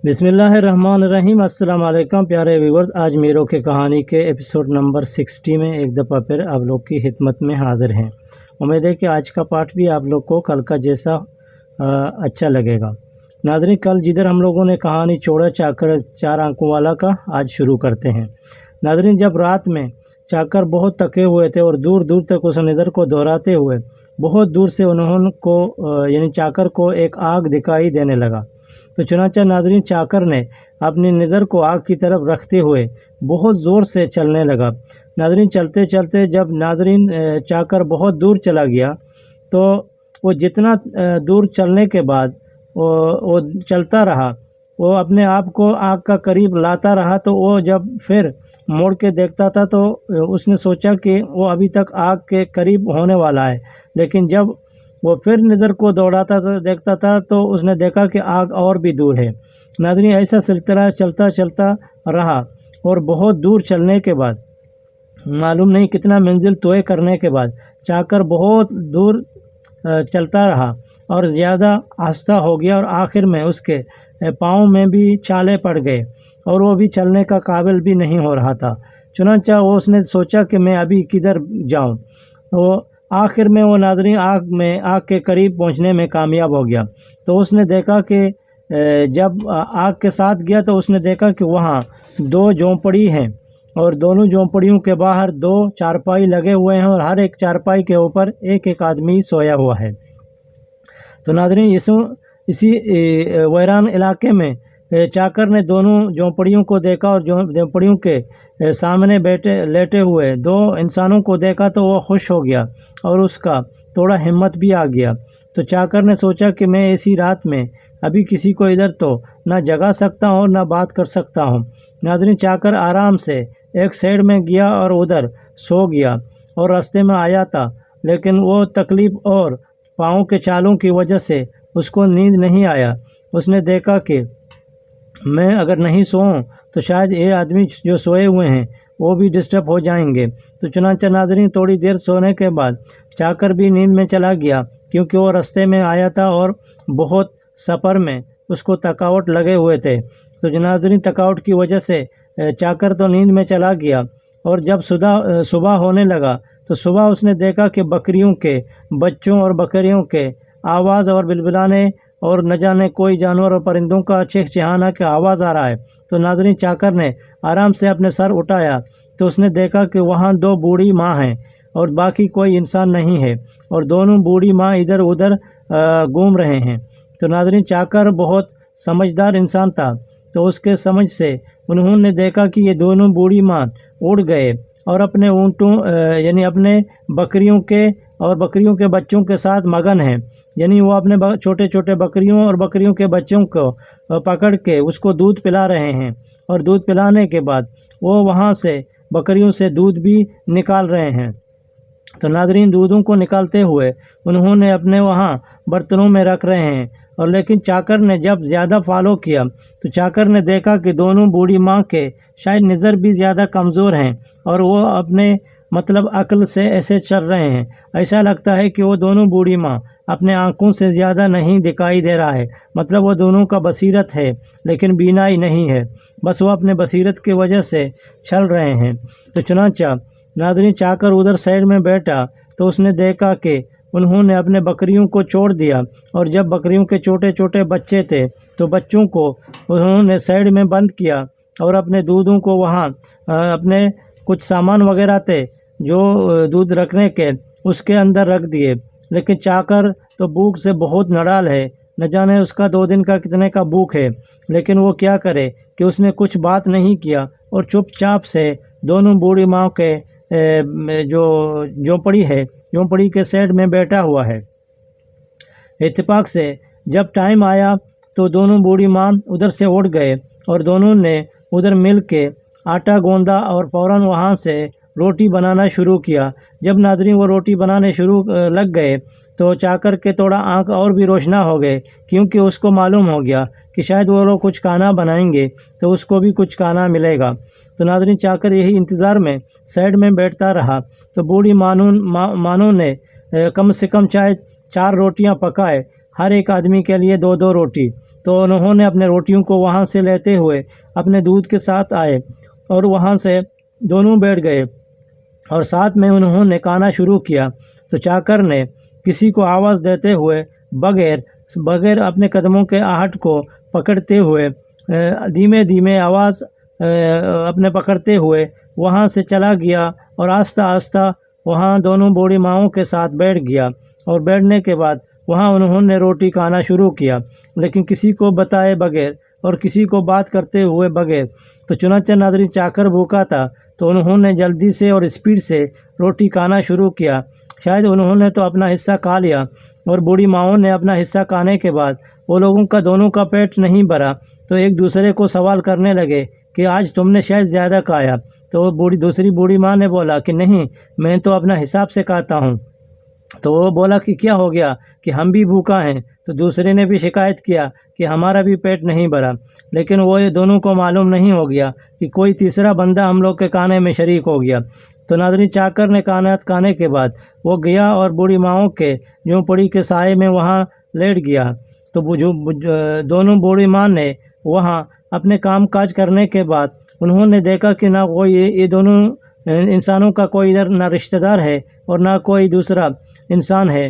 बिस्मिल्लाहिर्रहमानिर्रहीम। अस्सलाम वालेकुम प्यारे व्यूवर्स। आज मीरों के कहानी के एपिसोड नंबर 60 में एक दफ़ा फिर आप लोग की खिदमत में हाज़िर हैं। उम्मीद है कि आज का पाठ भी आप लोग को कल का जैसा अच्छा लगेगा। नाज़रीन, कल जिधर हम लोगों ने कहानी चौड़ा चाकर चार आंखों वाला का आज शुरू करते हैं। नाज़रीन, जब रात में चाकर बहुत थके हुए थे और दूर दूर तक उस निदर को दोहराते हुए बहुत दूर से उन्होंने को यानी चाकर को एक आग दिखाई देने लगा। तो चुनांचे नाज़रीन, चाकर ने अपनी नज़र को आग की तरफ रखते हुए बहुत ज़ोर से चलने लगा। नाज़रीन, चलते चलते जब नाज़रीन चाकर बहुत दूर चला गया तो वो जितना दूर चलने के बाद वो चलता रहा, वो अपने आप को आग का करीब लाता रहा। तो वो जब फिर मोड़ के देखता था तो उसने सोचा कि वो अभी तक आग के करीब होने वाला है, लेकिन जब वो फिर नज़र को दौड़ाता था देखता था तो उसने देखा कि आग और भी दूर है। नाज़रीन, ऐसा सिलसिला चलता चलता रहा और बहुत दूर चलने के बाद मालूम नहीं कितना मंजिल तय करने के बाद चाकर बहुत दूर चलता रहा और ज़्यादा आस्था हो गया और आखिर में उसके पाँव में भी छाले पड़ गए और वो भी चलने का काबिल भी नहीं हो रहा था। चुनांचे वो उसने सोचा कि मैं अभी किधर जाऊं। वो आखिर में वो नाज़रीन आग के करीब पहुंचने में कामयाब हो गया। तो उसने देखा कि जब आग के साथ गया तो उसने देखा कि वहाँ दो झोंपड़ी हैं और दोनों झोंपड़ियों के बाहर दो चारपाई लगे हुए हैं और हर एक चारपाई के ऊपर एक एक आदमी सोया हुआ है। तो नाज़रीन, इसी वीरान इलाके में चाकर ने दोनों झोंपड़ियों को देखा और झोंपड़ियों के सामने लेटे हुए दो इंसानों को देखा तो वो खुश हो गया और उसका थोड़ा हिम्मत भी आ गया। तो चाकर ने सोचा कि मैं ऐसी रात में अभी किसी को इधर तो ना जगा सकता हूँ ना बात कर सकता हूँ। नाज़रीन, चाकर आराम से एक साइड में गया और उधर सो गया और रास्ते में आया था, लेकिन वो तकलीफ़ और पाँव के चालों की वजह से उसको नींद नहीं आया। उसने देखा कि मैं अगर नहीं सोऊं तो शायद ये आदमी जो सोए हुए हैं वो भी डिस्टर्ब हो जाएंगे। तो चुनांचे नाज़रीन, थोड़ी देर सोने के बाद चाकर भी नींद में चला गया, क्योंकि वो रास्ते में आया था और बहुत सफ़र में उसको थकावट लगे हुए थे। तो नाज़रीन, थकावट की वजह से चाकर तो नींद में चला गया और जब सुबह होने लगा तो सुबह उसने देखा कि बकरियों के बच्चों और बकरियों के आवाज़ और बिलबिलाने और न जाने कोई जानवर और परिंदों का चहचहाना का आवाज़ आ रहा है। तो नाज़रीन, चाकर ने आराम से अपने सर उठाया तो उसने देखा कि वहाँ दो बूढ़ी माँ हैं और बाकी कोई इंसान नहीं है और दोनों बूढ़ी माँ इधर उधर घूम रहे हैं। तो नाज़रीन, चाकर बहुत समझदार इंसान था, तो उसके समझ से उन्होंने देखा कि ये दोनों बूढ़ी माँ उड़ गए और अपने ऊँटों यानी अपने बकरियों के और बकरियों के बच्चों के साथ मगन हैं। यानी वो अपने छोटे छोटे बकरियों और बकरियों के बच्चों को पकड़ के उसको दूध पिला रहे हैं और दूध पिलाने के बाद वो वहाँ से बकरियों से दूध भी निकाल रहे हैं। तो नाज़रीन, दूधों को निकालते हुए उन्होंने अपने वहाँ बर्तनों में रख रहे हैं और लेकिन चाकर ने जब ज़्यादा फॉलो किया तो चाकर ने देखा कि दोनों बूढ़ी माँ के शायद नज़र भी ज़्यादा कमज़ोर हैं और वो अपने मतलब अक्ल से ऐसे चल रहे हैं। ऐसा लगता है कि वो दोनों बूढ़ी माँ अपने आँखों से ज़्यादा नहीं दिखाई दे रहा है, मतलब वो दोनों का बसीरत है लेकिन बीनाई नहीं है, बस वो अपने बसीरत की वजह से चल रहे हैं। तो चुनांचे नाज़रीन, चाकर उधर साइड में बैठा तो उसने देखा कि उन्होंने अपने बकरियों को छोड़ दिया और जब बकरियों के छोटे छोटे बच्चे थे तो बच्चों को उन्होंने साइड में बंद किया और अपने दूधों को वहाँ अपने कुछ सामान वगैरह थे जो दूध रखने के उसके अंदर रख दिए। लेकिन चाकर तो भूख से बहुत नडाल है, न जाने उसका 2 दिन का कितने का भूख है, लेकिन वो क्या करे कि उसने कुछ बात नहीं किया और चुपचाप से दोनों बूढ़ी माँ के जो झोंपड़ी है झोंपड़ी के साइड में बैठा हुआ है। इत्तेफाक से जब टाइम आया तो दोनों बूढ़ी माँ उधर से उठ गए और दोनों ने उधर मिल के आटा गूंदा और फ़ौरन वहाँ से रोटी बनाना शुरू किया। जब नाज़रीन वो रोटी बनाने शुरू लग गए तो चाकर के थोड़ा आँख और भी रोशना हो गए, क्योंकि उसको मालूम हो गया कि शायद वो लोग कुछ खाना बनाएंगे तो उसको भी कुछ खाना मिलेगा। तो नाज़रीन, चाकर यही इंतज़ार में साइड में बैठता रहा। तो बूढ़ी मानों ने कम से कम चाहे 4 रोटियां पकाए ہر ایک آدمی کے لیے 2 روٹی۔ تو انہوں نے اپنے روٹیوں کو وہاں سے لیتے ہوئے اپنے دودھ کے ساتھ آئے اور وہاں سے دونوں بیٹھ گئے اور ساتھ میں انہوں نے کھانا شروع کیا۔ تو چاکر نے کسی کو آواز دیتے ہوئے بغیر اپنے قدموں کے آہٹ کو پکڑتے ہوئے دھیمے دھیمے آواز اپنے پکڑتے ہوئے وہاں سے چلا گیا اور آہستہ آہستہ وہاں دونوں بوڑھی ماؤں کے ساتھ بیٹھ گیا، اور بیٹھنے کے بعد وہاں انہوں نے روٹی کھانا شروع کیا، لیکن کسی کو بتائے بغیر اور کسی کو بات کرتے ہوئے بغیر۔ تو چنانچہ ناظرین چاکر بھوکا تھا تو انہوں نے جلدی سے اور اسپیڈ سے روٹی کھانا شروع کیا۔ شاید انہوں نے تو اپنا حصہ کھا لیا، اور بوڑھی ماؤں نے اپنا حصہ کھانے کے بعد وہ لوگوں کا دونوں کا پیٹ نہیں بھرا، تو ایک دوسرے کو سوال کرنے لگے کہ آج تم نے شاید زیادہ کھایا۔ تو دوسری بوڑھی ماں نے بولا کہ نہیں، میں تو اپنا حساب سے کھاتا ہوں۔ تو وہ بولا کہ کیا ہو گیا کہ ہم بھی بھوکا ہیں۔ تو دوسرے نے بھی شکایت کیا کہ ہمارا بھی پیٹ نہیں بھرا، لیکن وہ دونوں کو معلوم نہیں ہو گیا کہ کوئی تیسرا بندہ ہم لوگ کے کھانے میں شریک ہو گیا۔ تو ناظرین چاکر نے کھانے کے بعد وہ گیا اور بوڑھی ماؤں کے جھونپڑی کے سائے میں وہاں لیٹ گیا۔ تو دونوں بوڑھی ماں نے وہاں اپنے کام کاج کرنے کے بعد انہوں نے دیکھا کہ نہ وہ یہ دونوں انسانوں کا کوئی ادھر نہ رشتہ دار ہے اور نہ کوئی دوسرا انسان ہے۔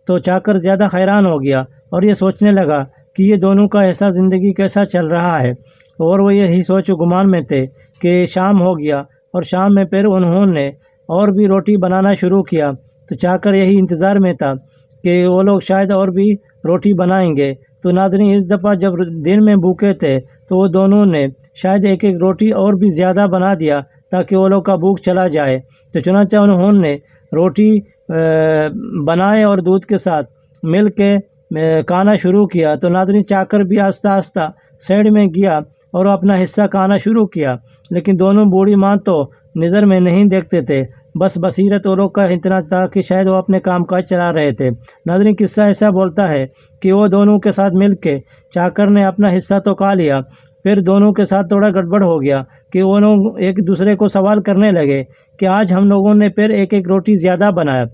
تو چاکر زیادہ حیران ہو گیا اور یہ سوچنے لگا کہ یہ دونوں کا ایسا زندگی کیسا چل رہا ہے، اور وہ یہی سوچ و گمان میں تھے کہ شام ہو گیا، اور شام میں پھر انہوں نے اور بھی روٹی بنانا شروع کیا۔ تو چاکر یہی انتظار میں تھا کہ وہ لوگ شاید اور بھی روٹی بنائیں گے۔ تو ناظرین اس دفعہ جب دن میں بھوکے تھے تو وہ دونوں نے شاید ایک روٹی اور بھی زیادہ بنا دیا تاکہ وہ لوگ کا بھوک چلا جائے۔ تو چنانچہ انہوں نے روٹی بنائے اور دودھ کے ساتھ مل کے کھانا شروع کیا۔ تو ناظرین چاکر بھی آہستہ آہستہ سائڈ میں گیا اور اپنا حصہ کھانا شروع کیا، لیکن دونوں بوڑھی ماں تو نظر میں نہیں دیکھتے تھے، بس بصیرت وہ لوگ کا اتنا تھا کہ شاید وہ اپنے کام کاج چلا رہے تھے۔ ناظرین قصہ ایسا بولتا ہے کہ وہ دونوں کے ساتھ مل کے چاکر نے اپنا حصہ تو کھا لیا، پھر دونوں کے ساتھ تھوڑا گڑبڑ ہو گیا کہ وہ لوگ ایک دوسرے کو سوال کرنے لگے کہ آج ہم لوگوں نے پھر ایک روٹی زیادہ بنایا،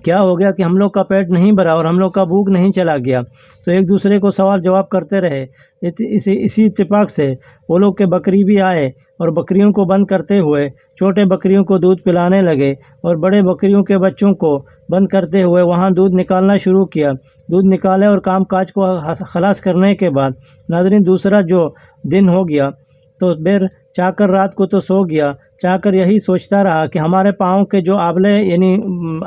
کیا ہو گیا کہ ہم لوگ کا پیٹ نہیں بھرا اور ہم لوگ کا بھوک نہیں چلا گیا۔ تو ایک دوسرے کو سوال جواب کرتے رہے۔ اسی اتفاق سے وہ لوگ کے بکری بھی آئے اور بکریوں کو بند کرتے ہوئے چھوٹے بکریوں کو دودھ پلانے لگے، اور بڑے بکریوں کے بچوں کو بند کرتے ہوئے وہاں دودھ نکالنا شروع کیا۔ دودھ نکالے اور کام کاج کو خلاص کرنے کے بعد ناظرین دوسرا جو دن ہو گیا تو پھر چاکر رات کو تو سو گیا۔ چاکر یہی سوچتا رہا کہ ہمارے پاؤں کے جو آبلے یعنی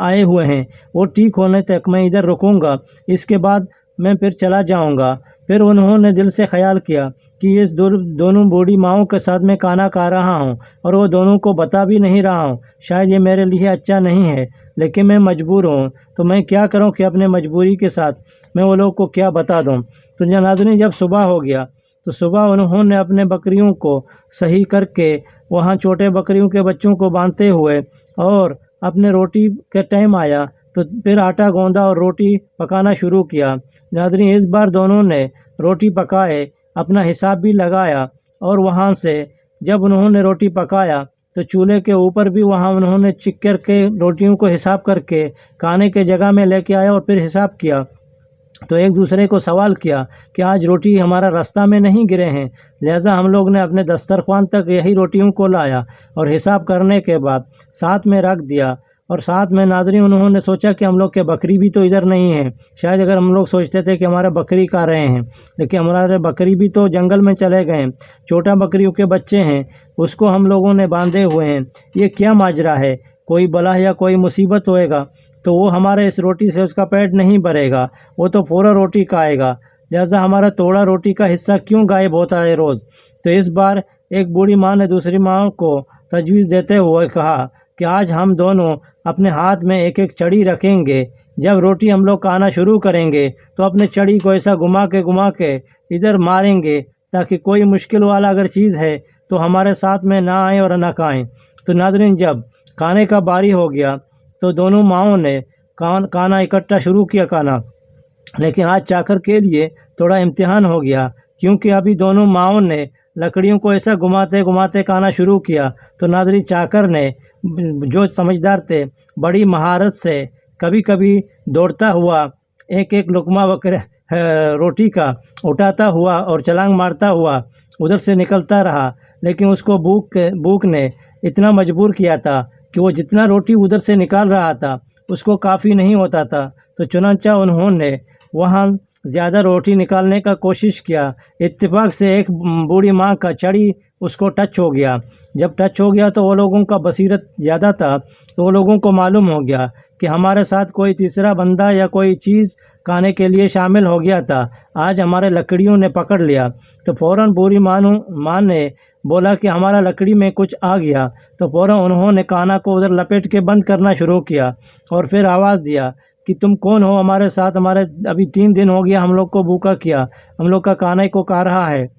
آئے ہوئے ہیں وہ ٹھیک ہونے تک میں ادھر رکوں گا، اس کے بعد میں پھر چلا جاؤں گا۔ پھر انہوں نے دل سے خیال کیا کہ اس دونوں بوڑھی ماؤں کے ساتھ میں کھانا کھا رہا ہوں اور وہ دونوں کو بتا بھی نہیں رہا ہوں، شاید یہ میرے لیے اچھا نہیں ہے، لیکن میں مجبور ہوں، تو میں کیا کروں کہ اپنے مجبوری کے ساتھ میں وہ لوگ کو کیا بتا دوں۔ تو ناظرین جب صبح ہو گیا تو صبح انہوں نے اپنے بکریوں کو صحیح کر کے وہاں چھوٹے بکریوں کے بچوں کو باندھتے ہوئے اور اپنے روٹی کے ٹائم آیا تو پھر آٹا گوندا اور روٹی پکانا شروع کیا۔ ناظرین اس بار دونوں نے روٹی پکائے، اپنا حساب بھی لگایا، اور وہاں سے جب انہوں نے روٹی پکایا تو چولہے کے اوپر بھی وہاں انہوں نے چک کر کے روٹیوں کو حساب کر کے کھانے کے جگہ میں لے کے آیا اور پھر حساب کیا۔ تو ایک دوسرے کو سوال کیا کہ آج روٹی ہمارا راستہ میں نہیں گرے ہیں، لہٰذا ہم لوگ نے اپنے دسترخوان تک یہی روٹیوں کو لایا اور حساب کرنے کے بعد ساتھ میں رکھ دیا۔ اور ساتھ میں ناظرین انہوں نے سوچا کہ ہم لوگ کے بکری بھی تو ادھر نہیں ہیں، شاید اگر ہم لوگ سوچتے تھے کہ ہمارا بکری کھا رہے ہیں، لیکن ہمارے بکری بھی تو جنگل میں چلے گئے ہیں، چھوٹا بکریوں کے بچے ہیں، اس کو ہم لوگوں نے باندھے ہوئے ہیں، یہ کیا ماجرا ہے؟ کوئی بلا یا کوئی مصیبت ہوئے گا تو وہ ہمارے اس روٹی سے اس کا پیٹ نہیں بھرے گا، وہ تو فوراً روٹی کھائے گا، لہٰذا ہمارا توڑا روٹی کا حصہ کیوں غائب ہوتا ہے روز؟ تو اس بار ایک بوڑھی ماں نے دوسری ماں کو تجویز دیتے ہوئے کہا کہ آج ہم دونوں اپنے ہاتھ میں ایک چڑی رکھیں گے، جب روٹی ہم لوگ کھانا شروع کریں گے تو اپنے چڑی کو ایسا گھما کے ادھر ماریں گے تاکہ کوئی مشکل والا اگر چیز ہے تو ہمارے ساتھ میں نہ آئیں اور نہ کھائیں۔ تو ناظرین جب کھانے کا باری ہو گیا تو دونوں ماؤں نے کھانا اکٹھا شروع کیا کھانا، لیکن آج چاکر کے لیے تھوڑا امتحان ہو گیا، کیونکہ ابھی دونوں ماؤں نے لکڑیوں کو ایسا گھماتے کھانا شروع کیا۔ تو ناظرین چاکر نے جو سمجھدار تھے بڑی مہارت سے کبھی کبھی دوڑتا ہوا एक एक लुकमा रोटी का उठाता हुआ और छलांग मारता हुआ उधर से निकलता रहा, लेकिन उसको भूख ने इतना मजबूर किया था कि वो जितना रोटी उधर से निकाल रहा था उसको काफ़ी नहीं होता था। तो चुनांचा उन्होंने वहाँ ज़्यादा रोटी निकालने का कोशिश किया। इत्तेफाक से एक बूढ़ी माँ का छड़ी उसको टच हो गया। जब टच हो गया तो वो लोगों का बसीरत ज़्यादा था, तो वो लोगों को मालूम हो गया कि हमारे साथ कोई तीसरा बंदा या कोई चीज़ खाने के लिए शामिल हो गया था, आज हमारे लकड़ियों ने पकड़ लिया। तो फ़ौरन बूढ़ी माँ ने बोला कि हमारा लकड़ी में कुछ आ गया। तो फ़ौरन उन्होंने काना को उधर लपेट के बंद करना शुरू किया और फिर आवाज़ दिया कि तुम कौन हो हमारे साथ, हमारे अभी 3 दिन हो गया हम लोग को भूखा किया, हम लोग का काना को खा रहा है,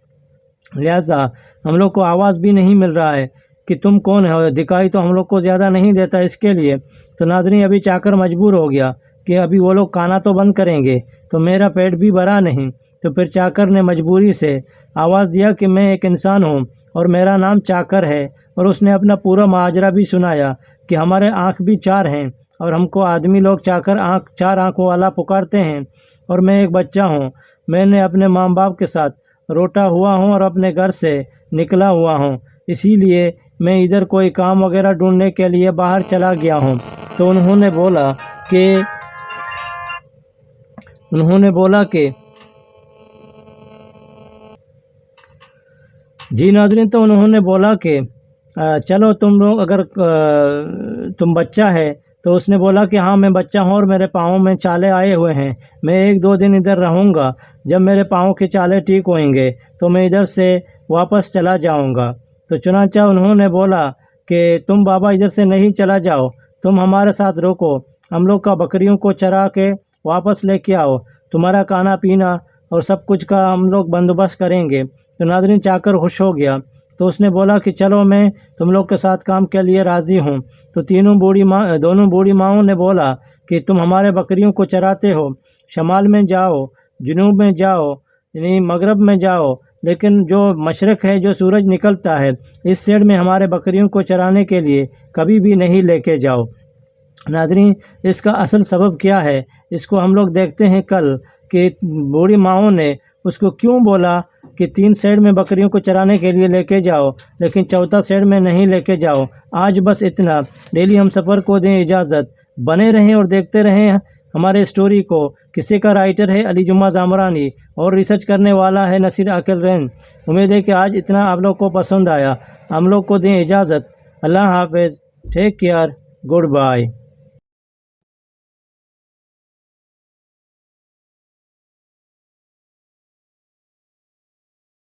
लिहाजा हम लोग को आवाज़ भी नहीं मिल रहा है कि तुम कौन हो, दिखाई तो हम लोग को ज़्यादा नहीं देता इसके लिए। तो नाज़रीन, अभी चाकर मजबूर हो गया कि अभी वो लोग खाना तो बंद करेंगे तो मेरा पेट भी भरा नहीं। तो फिर चाकर ने मजबूरी से आवाज़ दिया कि मैं एक इंसान हूँ और मेरा नाम चाकर है, और उसने अपना पूरा माजरा भी सुनाया कि हमारे आँख भी 4 हैं और हमको आदमी लोग चाकर 4 आँखों वाला पुकारते हैं, और मैं एक बच्चा हूँ। मैंने अपने माँ बाप के साथ रोटा हुआ हूँ और अपने घर से निकला हुआ हूँ, इसीलिए मैं इधर कोई काम वगैरह ढूंढने के लिए बाहर चला गया हूँ। तो उन्होंने बोला कि जी नाज़रीन, तो उन्होंने बोला कि चलो तुम लोग, अगर तुम बच्चा है, तो उसने बोला कि हाँ मैं बच्चा हूँ और मेरे पाँव में चाले आए हुए हैं, मैं 1-2 दिन इधर रहूँगा, जब मेरे पाँव के चाले ठीक होंगे तो मैं इधर से वापस चला जाऊँगा। तो चुनांचा उन्होंने बोला कि तुम बाबा इधर से नहीं चला जाओ, तुम हमारे साथ रुको, हम लोग का बकरियों को चरा के वापस लेके आओ, तुम्हारा खाना पीना और सब कुछ का हम लोग बंदोबस्त करेंगे। तो नाज़रीन, चाकर खुश हो गया, तो उसने बोला कि चलो मैं तुम लोग के साथ काम के लिए राज़ी हूँ। तो दोनों बूढ़ी माँओं ने बोला कि तुम हमारे बकरियों को चराते हो, शमाल में जाओ, जुनूब में जाओ, यानी मगरब में जाओ, लेकिन जो मशरक़ है, जो सूरज निकलता है, इस साइड में हमारे बकरियों को चराने के लिए कभी भी नहीं लेके जाओ। नाज़रीन, इसका असल सबब क्या है, इसको हम लोग देखते हैं कल कि बूढ़ी माँओं ने उसको क्यों बोला कि 3 साइड में बकरियों को चराने के लिए लेके जाओ, लेकिन चौथा साइड में नहीं लेके जाओ। आज बस इतना। डेली हम सफ़र को दें इजाज़त, बने रहें और देखते रहें हमारे स्टोरी को। किसी का राइटर है अली जुम्मा ज़ामरानी और रिसर्च करने वाला है नसीर अकील रैन। उम्मीद है कि आज इतना आप लोग को पसंद आया। हम लोग को दें इजाज़त। अल्लाह हाफ़िज़, टेक केयर, गुड बाय।